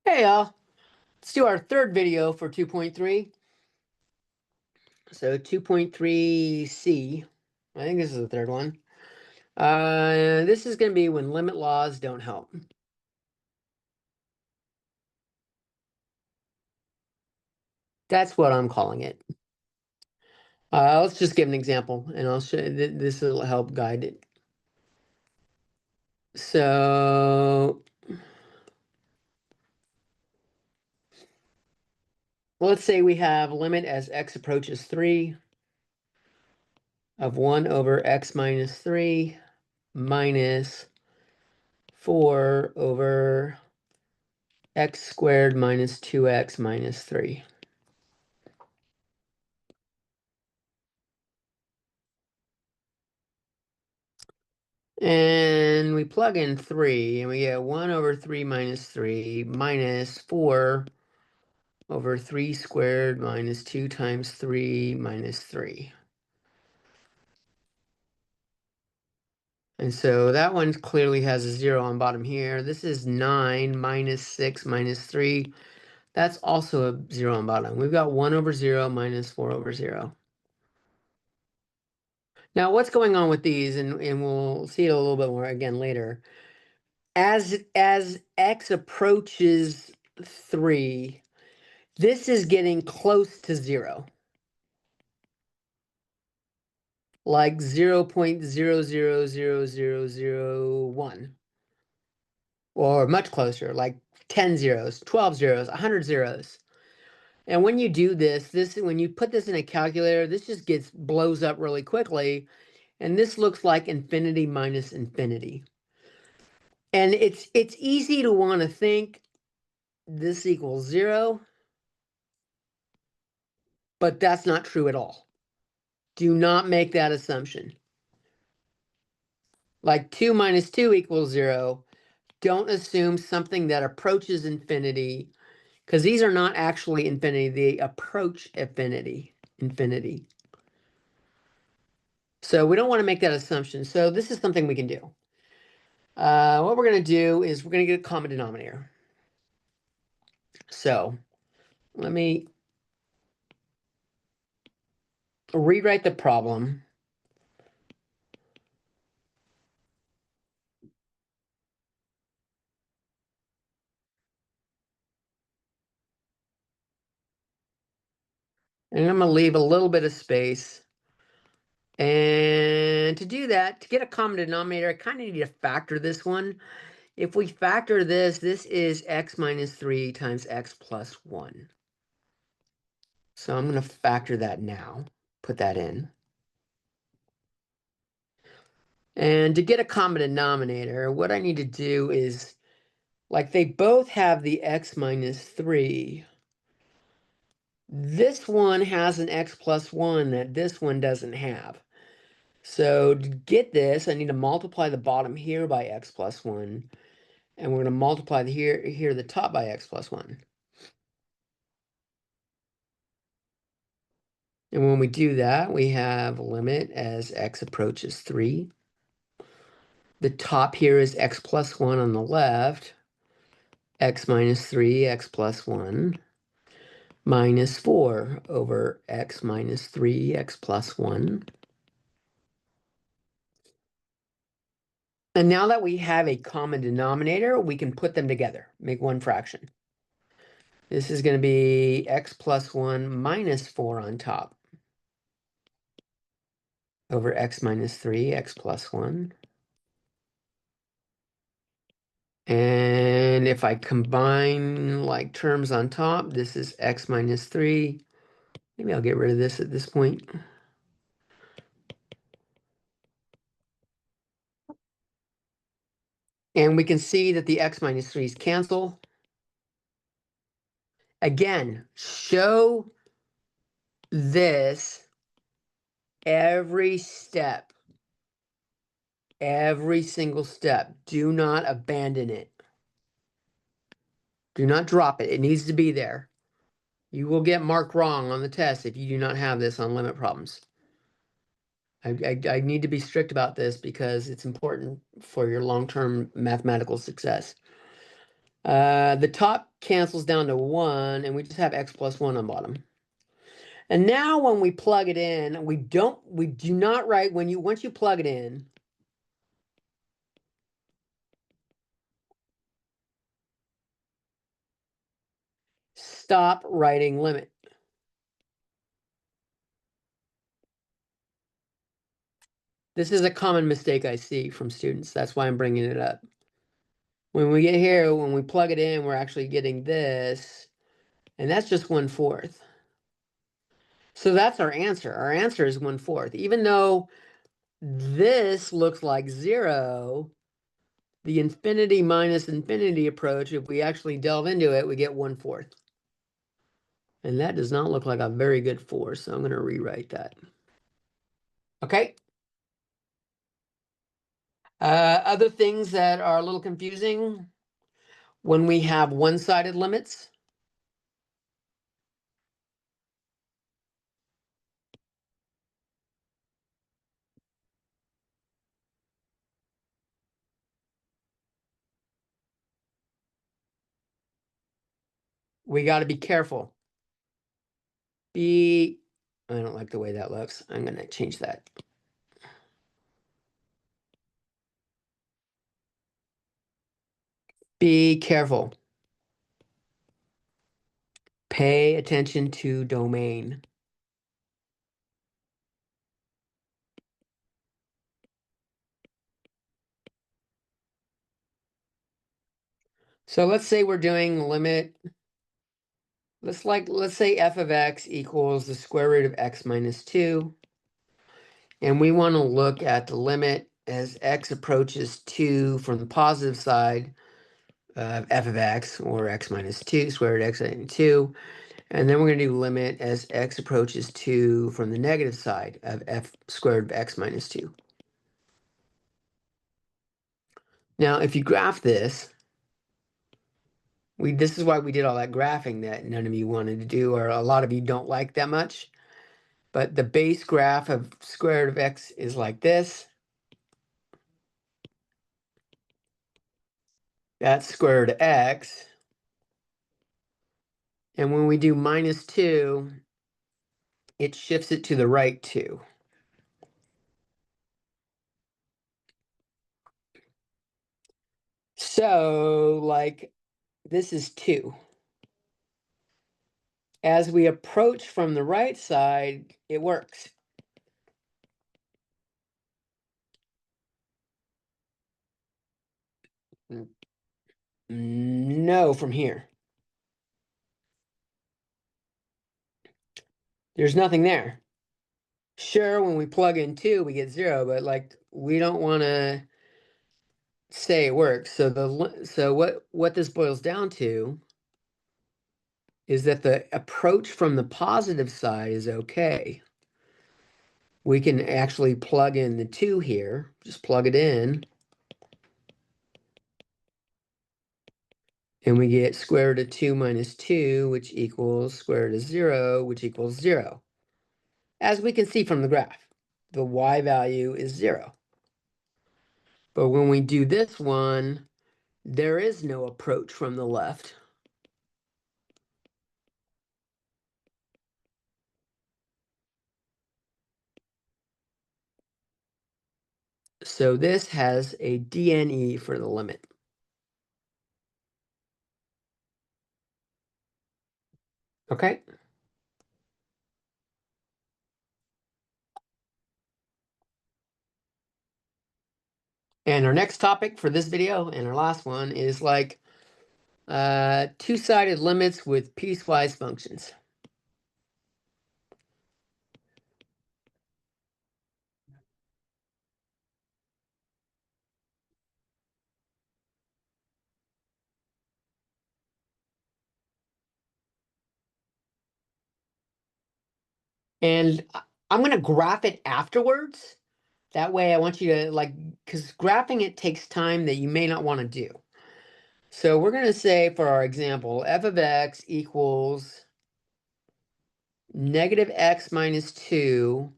Hey y'all, let's do our third video for 2.3. So 2.3C, I think this is the third one. This is going to be when limit laws don't help. That's what I'm calling it. Let's just give an example and I'll show you, this will help guide it. So let's say we have limit as x approaches 3 of 1 over x minus 3 minus 4 over x squared minus 2x minus 3. And we plug in 3, and we get 1 over 3 minus 3 minus 4 over 3 squared minus 2 times 3 minus 3. And so that one clearly has a 0 on bottom here. This is 9 minus 6 minus 3. That's also a 0 on bottom. We've got 1 over 0 minus 4 over 0. Now, what's going on with these, and we'll see it a little bit more again later. As x approaches 3, this is getting close to 0. Like 0.000001. Or much closer, like 10 zeros, 12 zeros, 100 zeros. And when you do this, when you put this in a calculator, this just blows up really quickly. And this looks like infinity minus infinity. And it's easy to want to think this equals 0, but that's not true at all. Do not make that assumption. Like 2 minus 2 equals 0. Don't assume something that approaches infinity, because these are not actually infinity. They approach infinity. So we don't want to make that assumption. So this is something we can do. What we're going to do is we're going to get a common denominator. So let me rewrite the problem. And I'm going to leave a little bit of space. And to do that, to get a common denominator, I kind of need to factor this one. If we factor this, this is x minus 3 times x plus 1. So I'm going to factor that now, put that in. And to get a common denominator, what I need to do is, like they both have the x minus 3. This one has an x plus 1 that this one doesn't have. So to get this, I need to multiply the bottom here by x plus 1. And we're going to multiply the top by x plus 1. And when we do that, we have limit as x approaches 3. The top here is x plus 1 on the left. X minus 3, x plus 1. Minus 4 over x minus 3, x plus 1. And now that we have a common denominator, we can put them together, make one fraction. This is going to be x plus 1 minus 4 on top over x minus 3, x plus 1. And if I combine like terms on top, this is x minus 3. Maybe I'll get rid of this at this point. And we can see that the x minus 3's cancel. Again, show this every step. Every single step. Do not abandon it. Do not drop it. It needs to be there. You will get marked wrong on the test if you do not have this on limit problems. I need to be strict about this because it's important for your long-term mathematical success. The top cancels down to 1, and we just have x plus 1 on bottom. And now when we plug it in, we do not write once you plug it in, stop writing limit. This is a common mistake I see from students. That's why I'm bringing it up. When we get here, when we plug it in, we're actually getting this, and that's just 1/4. So that's our answer. Our answer is 1/4. Even though this looks like 0, the infinity minus infinity approach, if we actually delve into it, we get 1/4. And that does not look like a very good force, so I'm going to rewrite that. Okay. Other things that are a little confusing, when we have one-sided limits, we got to be careful. I don't like the way that looks. I'm going to change that. Be careful. Pay attention to domain. So let's say we're doing limit. Let's say f of x equals the square root of x minus 2. And we want to look at the limit as x approaches 2 from the positive side of f of x, or x minus 2, square root of x minus 2. And then we're going to do limit as x approaches 2 from the negative side of f squared of x minus 2. Now, if you graph this, this is why we did all that graphing that none of you wanted to do, or a lot of you don't like that much. But the base graph of square root of x is like this. That's square root of x. And when we do minus 2, it shifts it to the right 2. So, like, this is 2. As we approach from the right side, it works. No, from here. There's nothing there. Sure, when we plug in 2, we get 0, but like we don't want to say it works. So what this boils down to is that the approach from the positive side is okay. We can actually plug in the 2 here. Just plug it in. And we get square root of 2 minus 2, which equals square root of 0, which equals 0. As we can see from the graph, the y value is 0. But when we do this one, there is no approach from the left. So this has a DNE for the limit. Okay? And our next topic for this video, and our last one, is like two-sided limits with piecewise functions. And I'm going to graph it afterwards. That way I want you to because graphing it takes time that you may not want to do. So we're going to say for our example, f of x equals negative x minus 2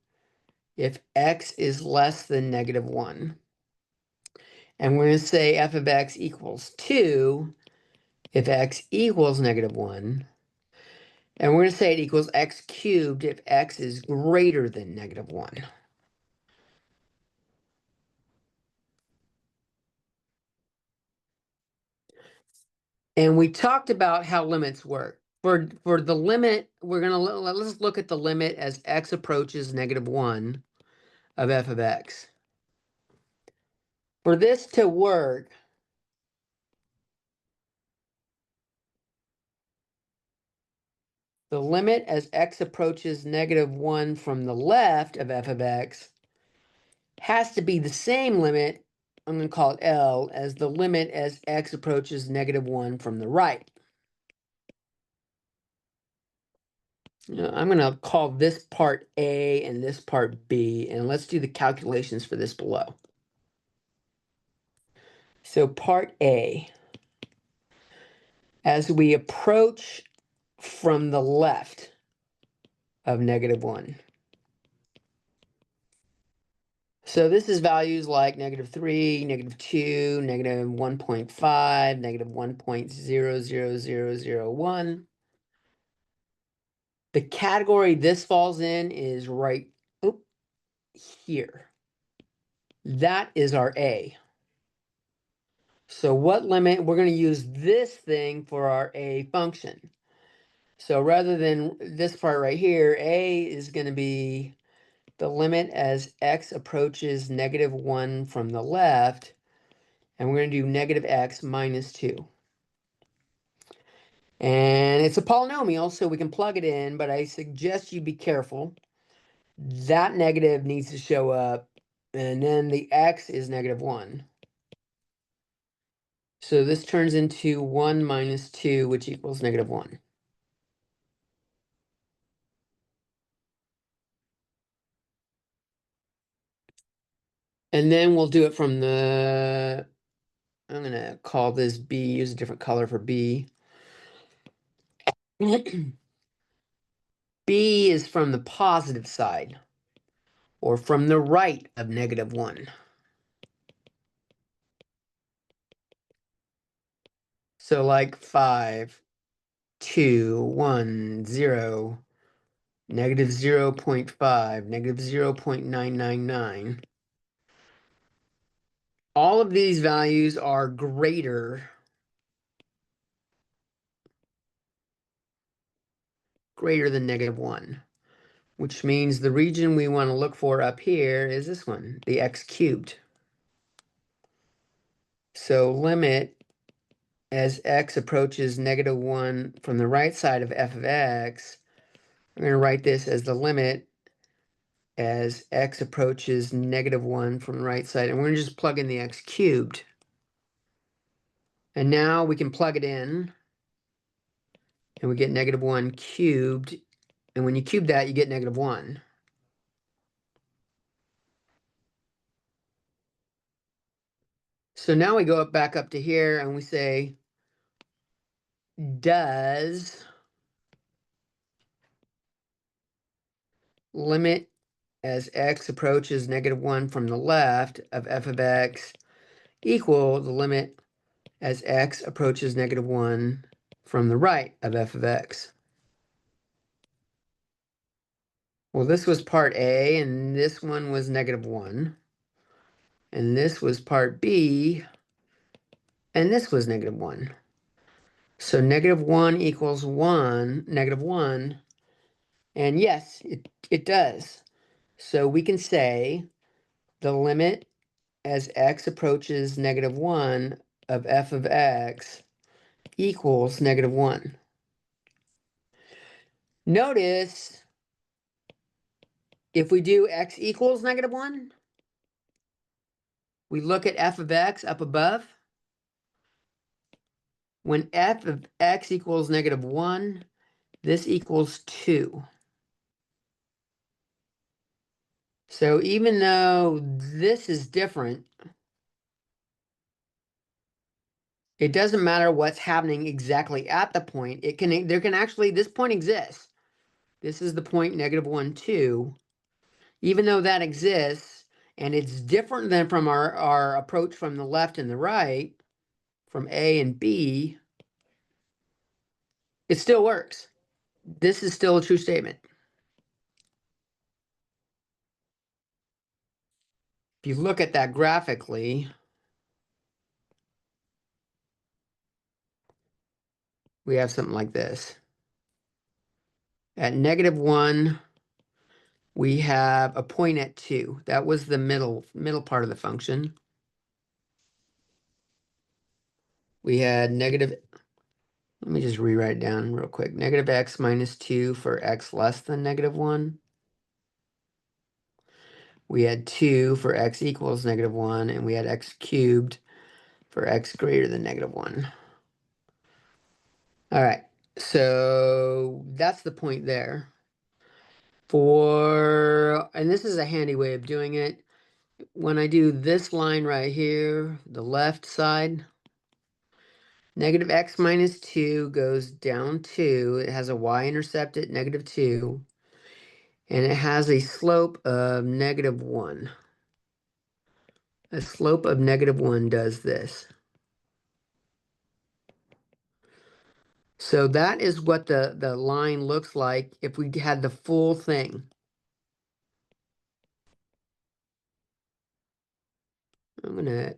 if x is less than negative 1. And we're going to say f of x equals 2 if x equals -1. And we're going to say it equals x cubed if x is greater than -1. And we talked about how limits work. For the limit, we're going to let's look at the limit as x approaches -1 of f of x. For this to work, the limit as x approaches -1 from the left of f of x has to be the same limit, I'm going to call it L, as the limit as x approaches -1 from the right. I'm going to call this part A and this part B, and let's do the calculations for this below. So part A, as we approach from the left of -1. So this is values like -3, -2, -1.5, -1.00001. The category this falls in is right here. That is our A. So what limit? We're going to use this thing for our A function. So rather than this part right here, A is going to be the limit as x approaches -1 from the left, and we're going to do -x minus 2. And it's a polynomial, so we can plug it in, but I suggest you be careful. That negative needs to show up, and then the x is -1. So this turns into 1 minus 2, which equals -1. And then we'll do it from the, I'm going to call this B, use a different color for B. B is from the positive side, or from the right of -1. So like 5, 2, 1, 0, -0.5, -0.999. All of these values are greater than -1, which means the region we want to look for up here is this one, the x cubed. So limit as x approaches -1 from the right side of f of x, I'm going to write this as the limit as x approaches -1 from the right side. And we're going to just plug in the x cubed. And now we can plug it in, and we get -1 cubed. And when you cube that, you get -1. So now we go back up to here and we say, does limit as x approaches -1 from the left of f of x equal the limit as x approaches -1 from the right of f of x? Well, this was part A, and this one was -1. And this was part B, and this was -1. So -1 equals 1, -1. And yes, it does. So we can say the limit as x approaches -1 of f of x equals -1. Notice if we do x equals -1, we look at f of x up above. When f of x equals -1, this equals 2. So even though this is different, it doesn't matter what's happening exactly at the point. There can actually, this point exists. This is the point -1, 2. Even though that exists, and it's different than from our approach from the left and the right, from A and B, It still works. This is still a true statement. If you look at that graphically, we have something like this. At -1, we have a point at 2. That was the middle part of the function. We had negative, let me just rewrite it down real quick. -x minus 2 for x less than -1. We had 2 for x equals -1, and we had x cubed for x greater than -1. All right, so that's the point there. And this is a handy way of doing it. When I do this line right here, the left side, -x minus 2 goes down 2. It has a y-intercept at -2, and it has a slope of -1. A slope of -1 does this. So that is what the line looks like if we had the full thing. I'm gonna,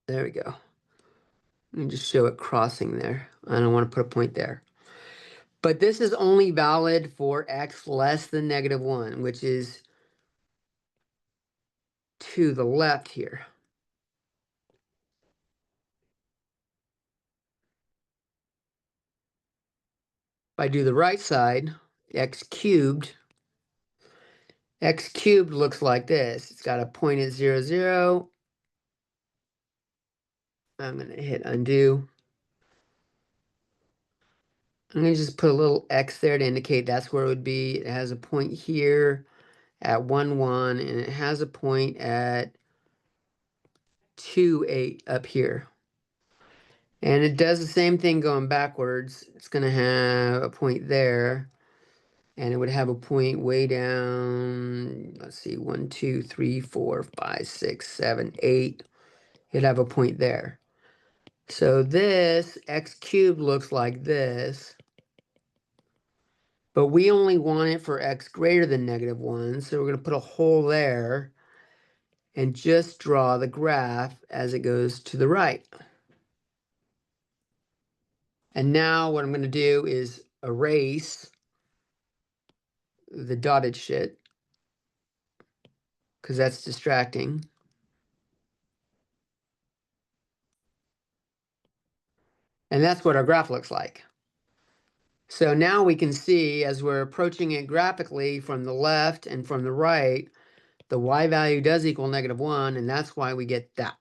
there we go. Let me just show it crossing there. I don't want to put a point there. But this is only valid for x less than -1, which is to the left here. If I do the right side, x cubed looks like this. It's got a point at 0, 0. I'm going to hit undo. I'm going to just put a little x there to indicate that's where it would be. It has a point here at 1, 1, and it has a point at 2, 8 up here. And it does the same thing going backwards. It's going to have a point there, and it would have a point way down. Let's see, 1, 2, 3, 4, 5, 6, 7, 8. It'd have a point there. So this x cubed looks like this, but we only want it for x greater than -1. So we're going to put a hole there and just draw the graph as it goes to the right. And now what I'm going to do is erase the dotted shit, because that's distracting. And that's what our graph looks like. So now we can see, as we're approaching it graphically from the left and from the right, the y value does equal -1, and that's why we get that.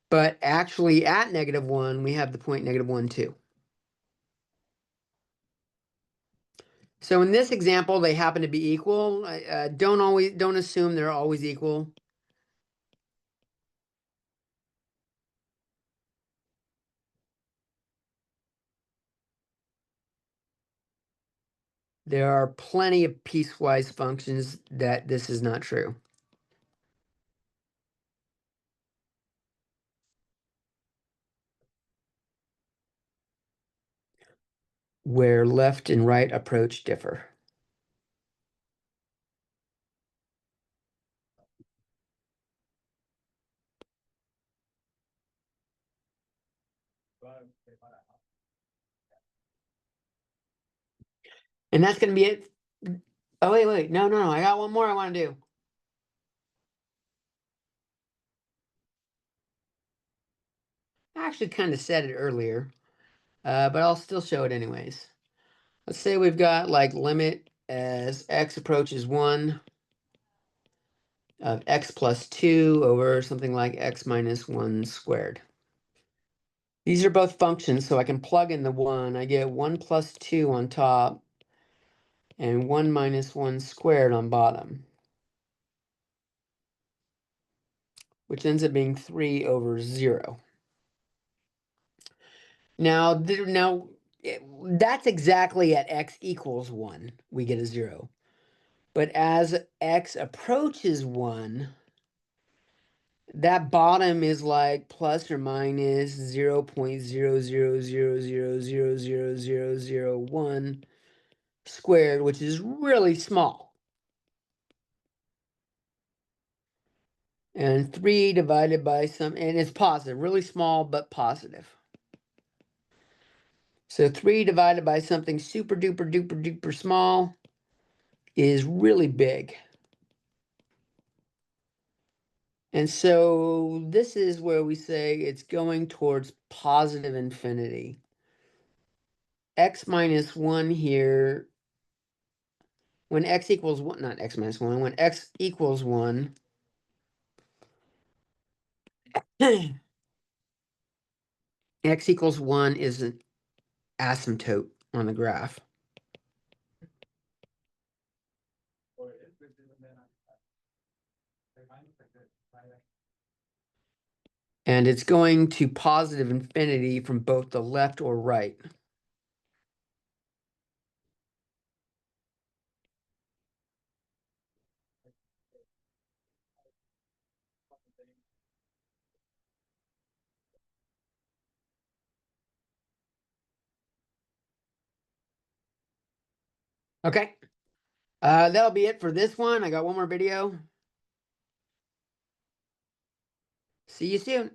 But actually at -1, we have the point -1, too. So in this example, they happen to be equal. Don't assume they're always equal. There are plenty of piecewise functions that this is not true. Where left and right approach differ. And that's going to be it. Oh, wait. No. I got one more I want to do. I actually kind of said it earlier, but I'll still show it anyways. Let's say we've got like limit as x approaches 1 of x plus 2 over something like x minus 1 squared. These are both functions, so I can plug in the 1. I get 1 plus 2 on top and 1 minus 1 squared on bottom, which ends up being 3 over 0. Now, that's exactly at x equals 1, we get a 0. But as x approaches 1, that bottom is like plus or minus 0.000000001 squared, which is really small. And 3 divided by and it's positive, really small, but positive. So 3 divided by something super duper duper duper small is really big. And so this is where we say it's going towards positive infinity. X minus 1 here, when x equals 1, not x minus 1, when x equals 1, x equals 1 is an asymptote on the graph. And it's going to positive infinity from both the left or right. Okay. That'll be it for this one. I got one more video. See you soon.